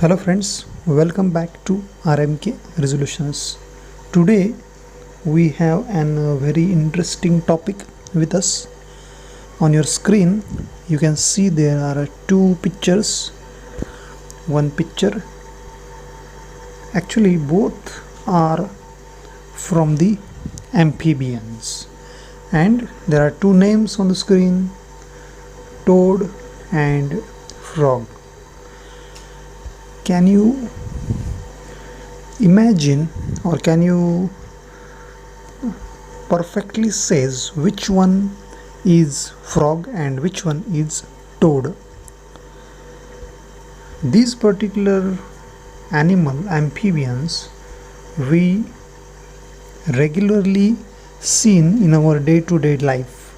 Hello friends, welcome back to RMK Resolutions. Today we have a very interesting topic with us. On your screen you can see there are two pictures. One picture, actually both are from the amphibians, and there are two names on the screen, toad and frog. Can you imagine, or can you perfectly says which one is frog and which one is toad? These particular amphibians, we regularly seen in our day-to-day life,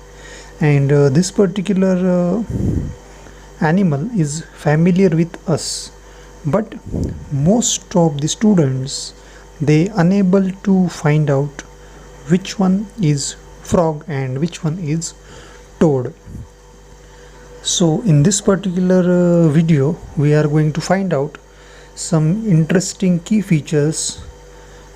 and this particular animal is familiar with us, but most of the students, they unable to find out which one is frog and which one is toad. So in this particular video we are going to find out some interesting key features,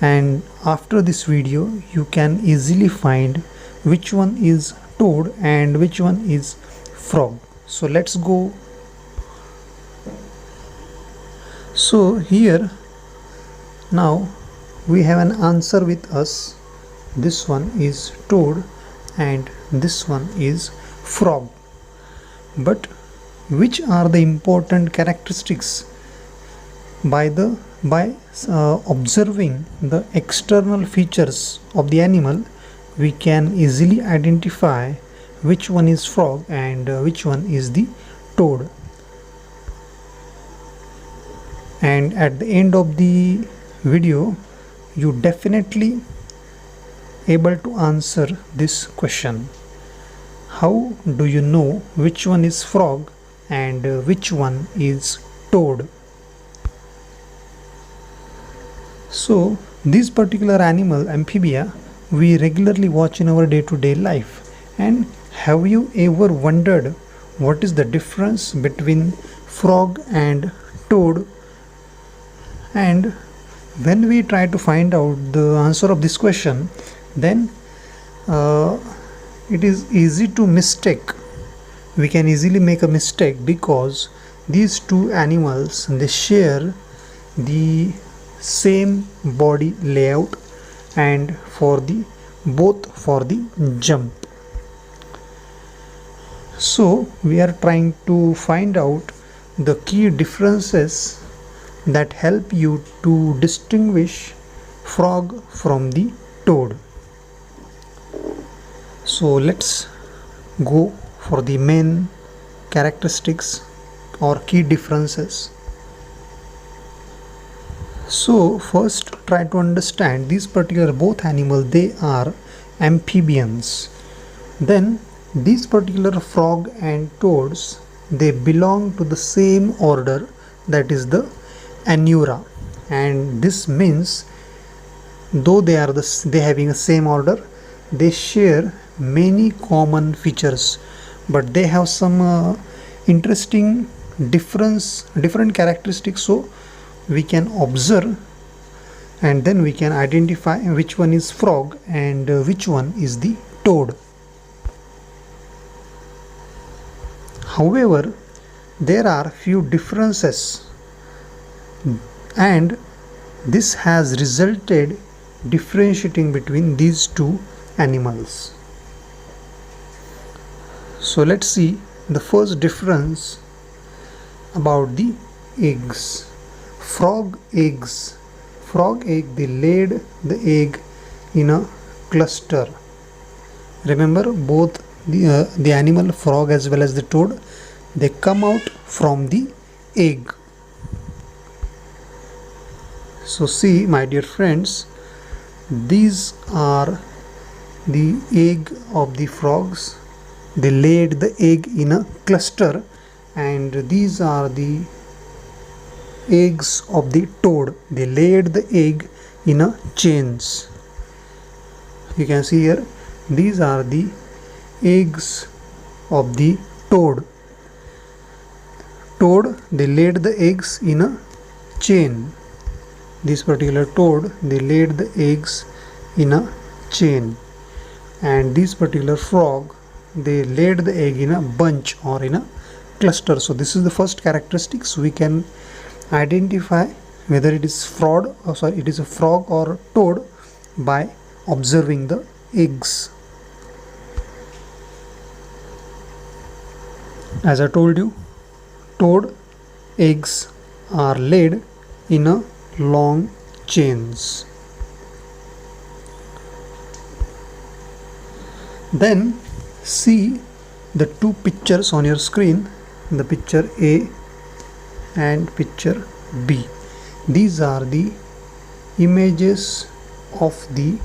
and after this video you can easily find which one is toad and which one is frog. So let's go. So here now we have an answer with us. This one is toad and this one is frog. But which are the important characteristics? By observing the external features of the animal, we can easily identify which one is frog and which one is the toad. And at the end of the video you definitely able to answer this question: how do you know which one is frog and which one is toad? So this particular animal, amphibia, we regularly watch in our day-to-day life. And have you ever wondered what is the difference between frog and toad? And when we try to find out the answer of this question, then it is easy to mistake. We can easily make a mistake because these two animals, they share the same body layout and both for the jump. So we are trying to find out the key differences that help you to distinguish frog from the toad. So let's go for the main characteristics or key differences. So first try to understand these particular both animals, they are amphibians. Then these particular frog and toads, they belong to the same order, that is the Anura, and this means though they having a same order, they share many common features, but they have some interesting different characteristics. So we can observe and then we can identify which one is frog and which one is the toad. However, there are few differences, and this has resulted differentiating between these two animals. So let's see the first difference about the eggs. Frog egg, they laid the egg in a cluster. Remember, both the animal frog as well as the toad, they come out from the egg. So see, my dear friends, these are the egg of the frogs. They laid the egg in a cluster, and these are the eggs of the toad. They laid the egg in a chains. You can see here, these are the eggs of the toad. They laid the eggs in a chain. This particular toad, they laid the eggs in a chain, and this particular frog, they laid the egg in a bunch or in a cluster. So this is the first characteristics. We can identify whether it is it is a frog or toad by observing the eggs. As I told you, toad eggs are laid in a long chains. Then see the two pictures on your screen, the picture A and picture B. These are the images of the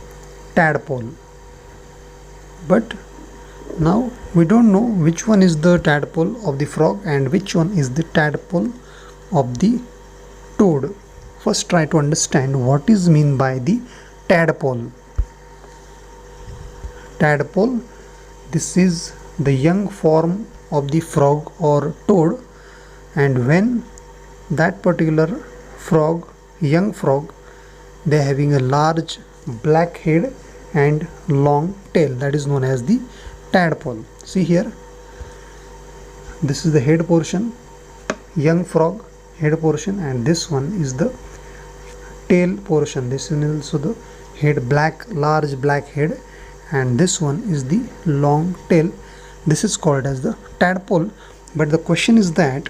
tadpole, but now we don't know which one is the tadpole of the frog and which one is the tadpole of the toad. First try to understand what is meant by the tadpole. Tadpole, this is the young form of the frog or toad, and when that particular frog, young frog, they are having a large black head and long tail, that is known as the tadpole. See here, this is the head portion, young frog head portion, and this one is the tail portion. This is also the head, large black head, and this one is the long tail. This is called as the tadpole. But the question is that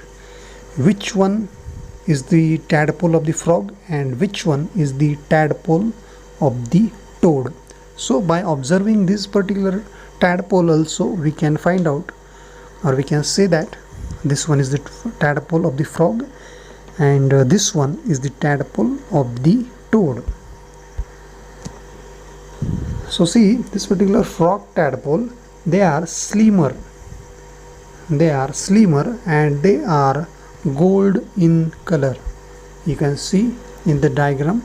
which one is the tadpole of the frog and which one is the tadpole of the toad? So by observing this particular tadpole also, we can find out, or we can say that this one is the tadpole of the frog and this one is the tadpole of the toad. So see, this particular frog tadpole, they are slimmer. They are slimmer and they are gold in color. You can see in the diagram,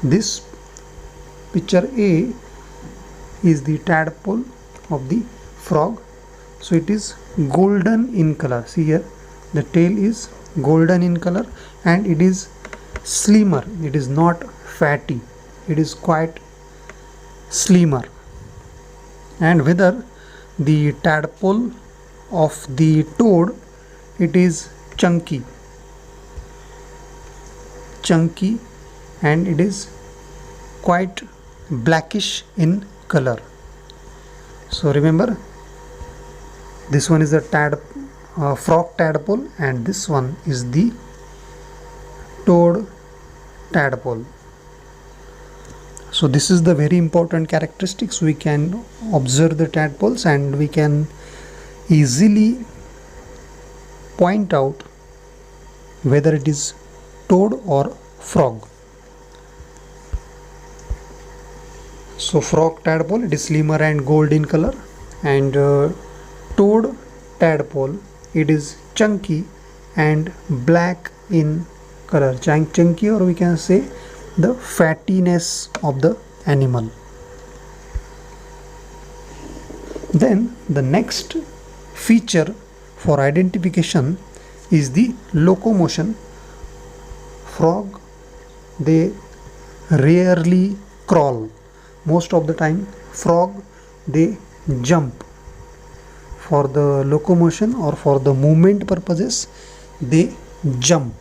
this picture A is the tadpole of the frog. So it is golden in color. See here, the tail is golden in color and it is slimmer. It is not fatty. It is quite slimmer. And whether the tadpole of the toad, it is chunky, and it is quite blackish in color. So remember, this one is the frog tadpole and this one is the toad tadpole. So this is the very important characteristics. We can observe the tadpoles and we can easily point out whether it is toad or frog. So frog tadpole, it is slimmer and gold in color, and toad tadpole, it is chunky and black in color. Chunky, or we can say the fattiness of the animal. Then the next feature for identification is the locomotion. Frog, they rarely crawl. Most of the time frog, they jump. For the locomotion or for the movement purposes, they jump.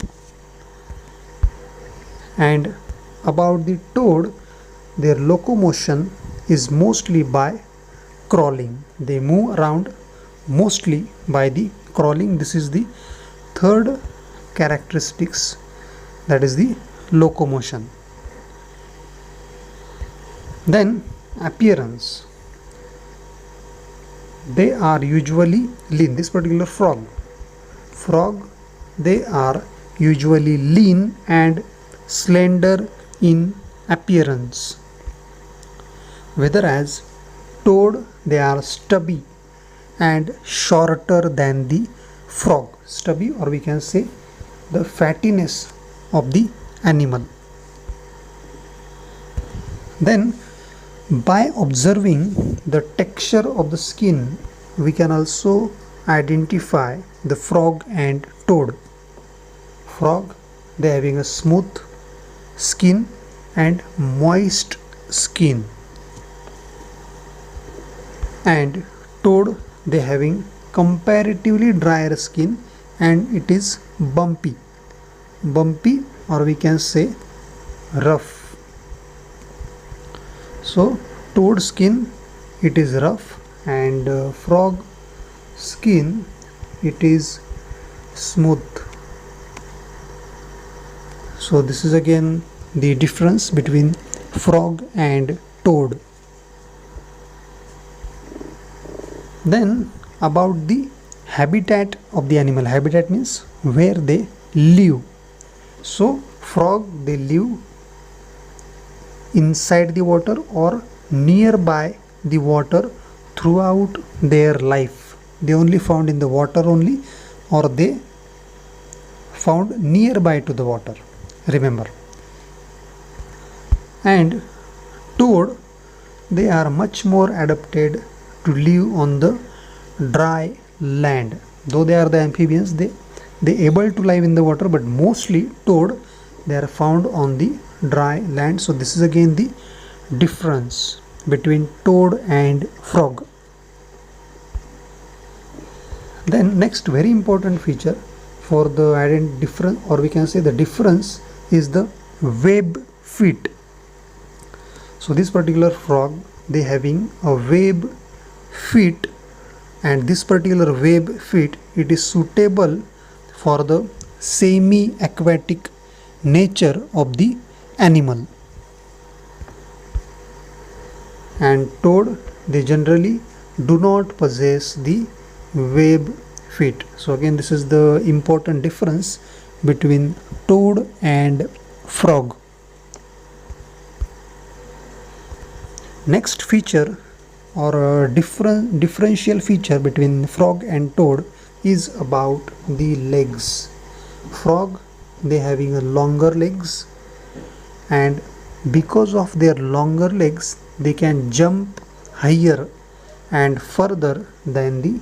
And about the toad, their locomotion is mostly by crawling. They move around mostly by the crawling. This is the third characteristics, that is the locomotion. Then appearance. They are usually lean. This particular frog, they are usually lean and slender in appearance, whereas toad, they are stubby and shorter than the frog. Stubby, or we can say the fattiness of the animal. Then by observing the texture of the skin, we can also identify the frog and toad. Frog, they having a smooth skin and moist skin, and toad they having comparatively drier skin and it is bumpy, or we can say rough. So toad skin it is rough and frog skin it is smooth. So this is again the difference between frog and toad. Then about the habitat of the animal. Habitat means where they live. So frog they live inside the water or nearby the water throughout their life. They only found in the water only, or they found nearby to the water, remember. And toad they are much more adapted to live on the dry land. Though they are the amphibians, they able to live in the water, but mostly toad they are found on the dry land. So this is again the difference between toad and frog. Then next very important feature for the difference, or we can say the difference, is the web feet. So this particular frog they having a web feet, and this particular web feet it is suitable for the semi-aquatic nature of the animal. And toad they generally do not possess the web feet. So again this is the important difference between toad and frog. Next feature or a differential feature between frog and toad is about the legs. Frog they having a longer legs, and because of their longer legs they can jump higher and further than the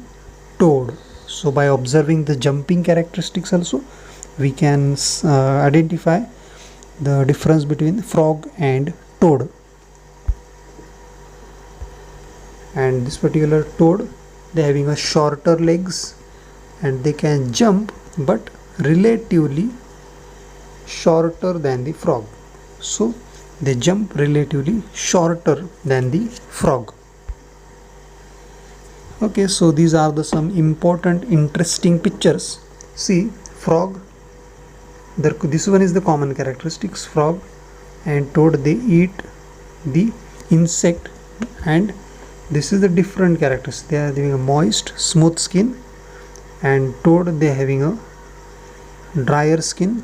toad. So by observing the jumping characteristics also we can identify the difference between frog and toad. And this particular toad they having a shorter legs and they can jump, but relatively shorter than the frog. So they jump relatively shorter than the frog. Okay, so these are the some important interesting pictures. See, frog, this one is the common characteristics. Frog and toad they eat the insect, and this is the different characters. They are having a moist smooth skin, and toad they are having a drier skin.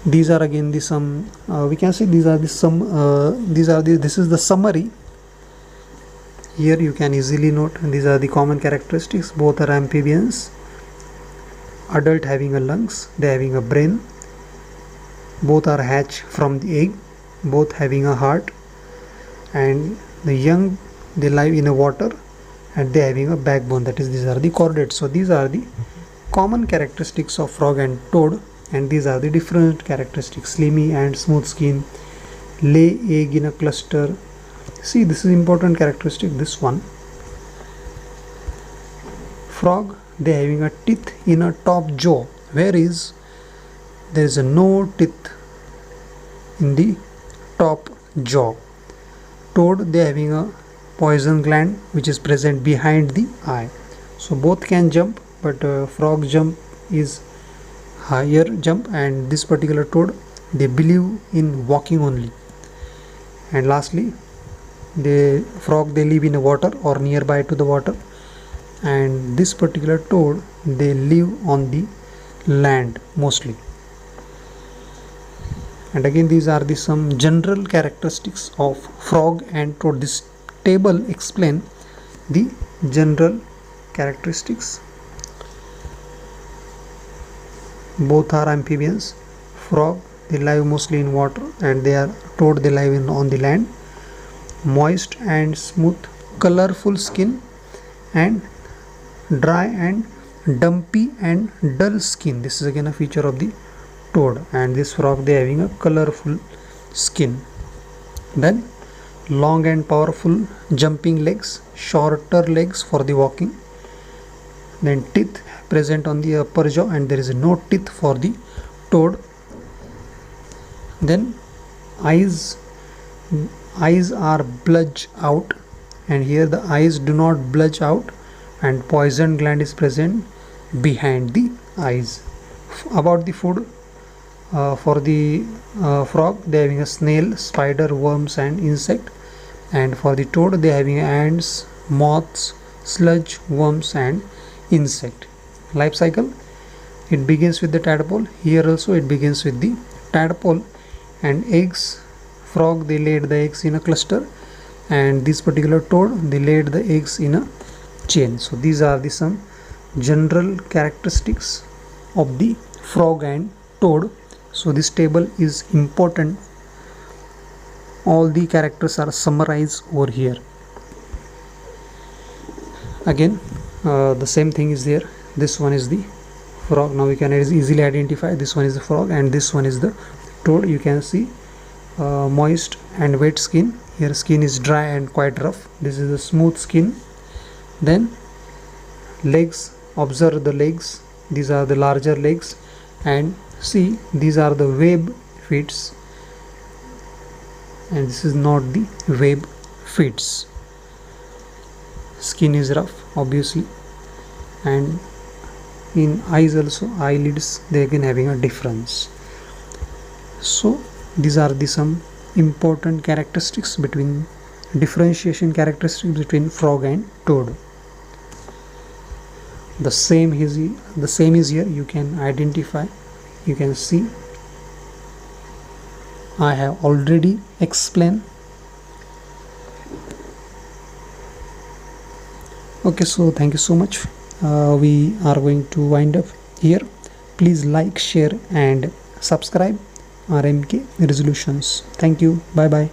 These are again the some we can say these are the some this is the summary. Here you can easily note these are the common characteristics. Both are amphibians. Adult having a lungs, they having a brain. Both are hatched from the egg. Both having a heart, and the young they live in a water, and they having a backbone, that is these are the chordates. So these are the common characteristics of frog and toad, and these are the different characteristics: slimy and smooth skin, lay egg in a cluster. See, this is important characteristic, this one. Frog they having a teeth in a top jaw, whereas there is a no teeth in the top jaw. Toad they having a poison gland which is present behind the eye. So both can jump, but frog jump is higher jump, and this particular toad they believe in walking only. And lastly, the frog they live in the water or nearby to the water, and this particular toad they live on the land mostly. And again these are the some general characteristics of frog and toad. This table explain the general characteristics. Both are amphibians. Frog they live mostly in water, and they are toad they live on the land. Moist and smooth colorful skin, and dry and dumpy and dull skin. This is again a feature of the toad, and this frog they having a colorful skin. Then long and powerful jumping legs, shorter legs for the walking. Then teeth present on the upper jaw, and there is no teeth for the toad. Then eyes are bulge out, and here the eyes do not bulge out, and poison gland is present behind the eyes. About the food, for the frog they having a snail, spider, worms and insect, and for the toad they having ants, moths, sludge, worms and insect. Life cycle, it begins with the tadpole. Here also it begins with the tadpole and eggs. Frog they laid the eggs in a cluster, and this particular toad they laid the eggs in a chain. So these are the some general characteristics of the frog and toad. So this table is important. All the characters are summarized over here. Again, the same thing is there. This one is the frog. Now we can easily identify this one is the frog and this one is the toad. You can see moist and wet skin. Here skin is dry and quite rough. This is the smooth skin. Then legs, observe the legs. These are the larger legs, and see these are the web feet, and this is not the web feet. Skin is rough obviously, and in eyes also, eyelids they again having a difference. So these are the some important characteristics between differentiation characteristics between frog and toad. The same is here. You can identify, you can see I have already explained. Okay, so thank you so much. We are going to wind up here. Please like, share and subscribe RMK Resolutions. Thank you. Bye bye.